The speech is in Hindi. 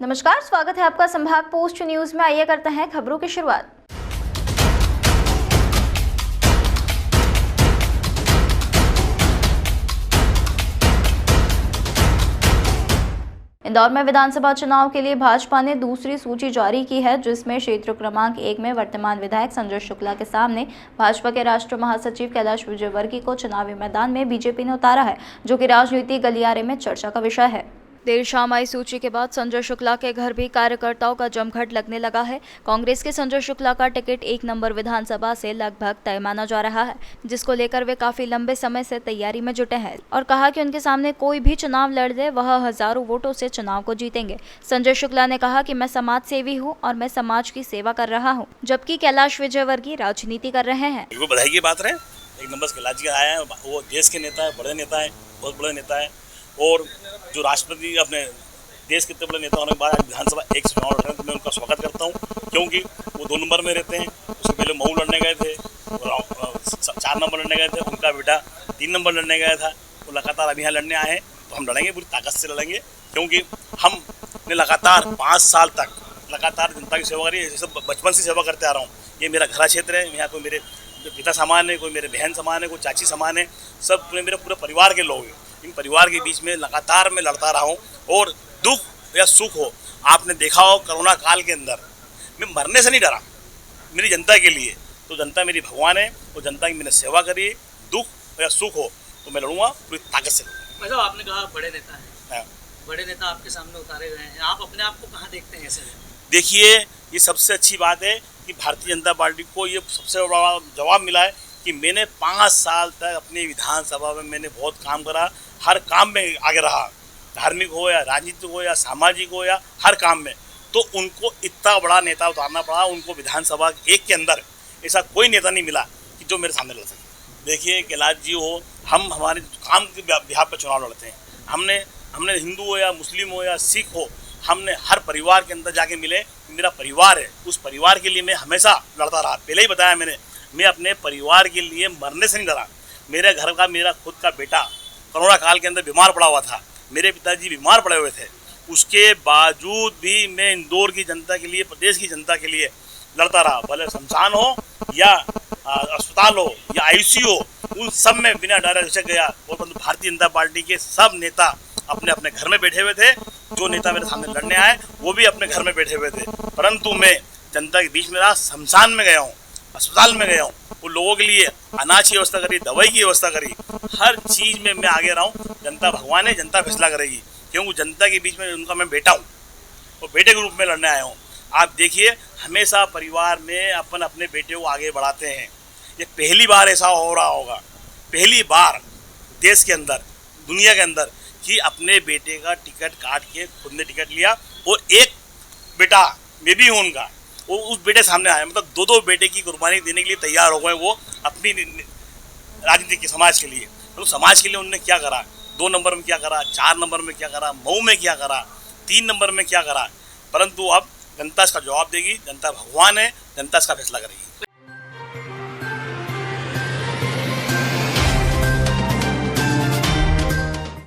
नमस्कार, स्वागत है आपका संभाग पोस्ट न्यूज में। आइए करते हैं खबरों की शुरुआत। इंदौर में विधानसभा चुनाव के लिए भाजपा ने दूसरी सूची जारी की है, जिसमें क्षेत्र क्रमांक 1 में वर्तमान विधायक संजय शुक्ला के सामने भाजपा के राष्ट्रीय महासचिव कैलाश विजयवर्गीय को चुनावी मैदान में बीजेपी ने उतारा है, जो कि राजनीतिक गलियारे में चर्चा का विषय है। देर शाम आई सूची के बाद संजय शुक्ला के घर भी कार्यकर्ताओं का जमघट लगने लगा है। कांग्रेस के संजय शुक्ला का टिकट 1 नंबर विधानसभा से लगभग तय माना जा रहा है, जिसको लेकर वे काफी लंबे समय से तैयारी में जुटे हैं और कहा कि उनके सामने कोई भी चुनाव लड़ दे, वह हजारों वोटों से चुनाव को जीतेंगे। संजय शुक्ला ने कहा कि मैं समाज सेवी हूँ और मैं समाज की सेवा कर रहा हूँ, जबकि कैलाश विजयवर्गीय राजनीति कर रहे हैं। बधाई की बात रहे, 1 नंबर कैलाश जी आए हैं, वो देश के नेता है, बड़े नेता है, बहुत बड़े नेता है। और जो राष्ट्रपति अपने देश के इतने बड़े नेता होने के बाद विधानसभा 1 से चुनाव लड़ रहे हैं, तो मैं उनका स्वागत करता हूं, क्योंकि वो 2 नंबर में रहते हैं। उससे पहले मऊ लड़ने गए थे, 4 नंबर लड़ने गए थे, उनका बेटा 3 नंबर लड़ने गया था। वो लगातार अभी यहाँ लड़ने आए हैं, तो हम लड़ेंगे, पूरी ताकत से लड़ेंगे, क्योंकि हमने लगातार 5 साल तक लगातार जनता की सेवा करी है। जैसे बचपन से सेवा करते आ रहा हूँ। ये मेरा घर क्षेत्र है, यहाँ कोई मेरे पिता समान है, कोई मेरे बहन समान है, कोई चाची समान है, सब मेरे पूरे परिवार के लोग हैं। इन परिवार के बीच में लगातार मैं लड़ता रहा हूँ, और दुख या सुख हो, आपने देखा हो कोरोना काल के अंदर मैं मरने से नहीं डरा, मेरी जनता के लिए। तो जनता मेरी भगवान है, तो जनता की मैंने सेवा करी, दुख या सुख हो तो मैं लड़ूंगा पूरी ताकत से। भाई साहब, आपने कहा बड़े नेता हैं, हाँ। बड़े नेता आपके सामने उतारे गए हैं, आप अपने आप को कहाँ देखते हैं ऐसे? देखिए, ये सबसे अच्छी बात है कि भारतीय जनता पार्टी को ये सबसे बड़ा जवाब मिला है कि मैंने 5 साल तक अपनी विधानसभा में मैंने बहुत काम करा, हर काम में आगे रहा, धार्मिक हो या राजनीतिक हो या सामाजिक हो या हर काम में। तो उनको इतना बड़ा नेता उतारना पड़ा, उनको विधानसभा 1 के अंदर ऐसा कोई नेता नहीं मिला कि जो मेरे सामने लड़ सके। देखिए, कैलाश जी हो, हम हमारे काम के बिहार पर चुनाव लड़ते हैं। हमने हिंदू हो या मुस्लिम हो या सिख हो, हमने हर परिवार के अंदर जाके मिले। मेरा परिवार है, उस परिवार के लिए मैं हमेशा लड़ता रहा। पहले ही बताया मैंने, मैं अपने परिवार के लिए मरने से नहीं डरा। मेरे घर का मेरा खुद का बेटा कोरोना काल के अंदर बीमार पड़ा हुआ था, मेरे पिताजी बीमार पड़े हुए थे, उसके बावजूद भी मैं इंदौर की जनता के लिए, प्रदेश की जनता के लिए लड़ता रहा। भले शमशान हो या अस्पताल हो या आईसीयू हो, उन सब में बिना डरे झिझक गया। और परंतु भारतीय जनता पार्टी के सब नेता अपने अपने घर में बैठे हुए थे। जो नेता मेरे सामने लड़ने आए वो भी अपने घर में बैठे हुए थे, परंतु मैं जनता के बीच में रहा, शमशान में गया हूँ, अस्पताल में गया हूँ, वो लोगों के लिए अनाज की व्यवस्था करी, दवाई की व्यवस्था करी, हर चीज़ में मैं आगे रहा हूँ। जनता भगवान है, जनता फैसला करेगी, क्योंकि जनता के बीच में उनका मैं बेटा हूँ और बेटे के रूप में लड़ने आया हूँ। आप देखिए, हमेशा परिवार में अपन अपने बेटे को आगे बढ़ाते हैं। ये पहली बार ऐसा हो रहा होगा, पहली बार देश के अंदर, दुनिया के अंदर, कि अपने बेटे का टिकट काट के खुद ने टिकट लिया, और एक बेटा मैं भी हूँ उनका, वो उस बेटे सामने आया। मतलब 2 बेटे की कुर्बानी देने के लिए तैयार हो गए वो अपनी राजनीति के समाज के लिए। तो समाज के लिए उन्होंने क्या करा, 2 नंबर में क्या करा, 4 नंबर में क्या करा, मऊ में क्या करा, 3 नंबर में क्या करा, परंतु अब जनता इसका जवाब देगी। जनता भगवान है, जनता इसका फैसला करेगी।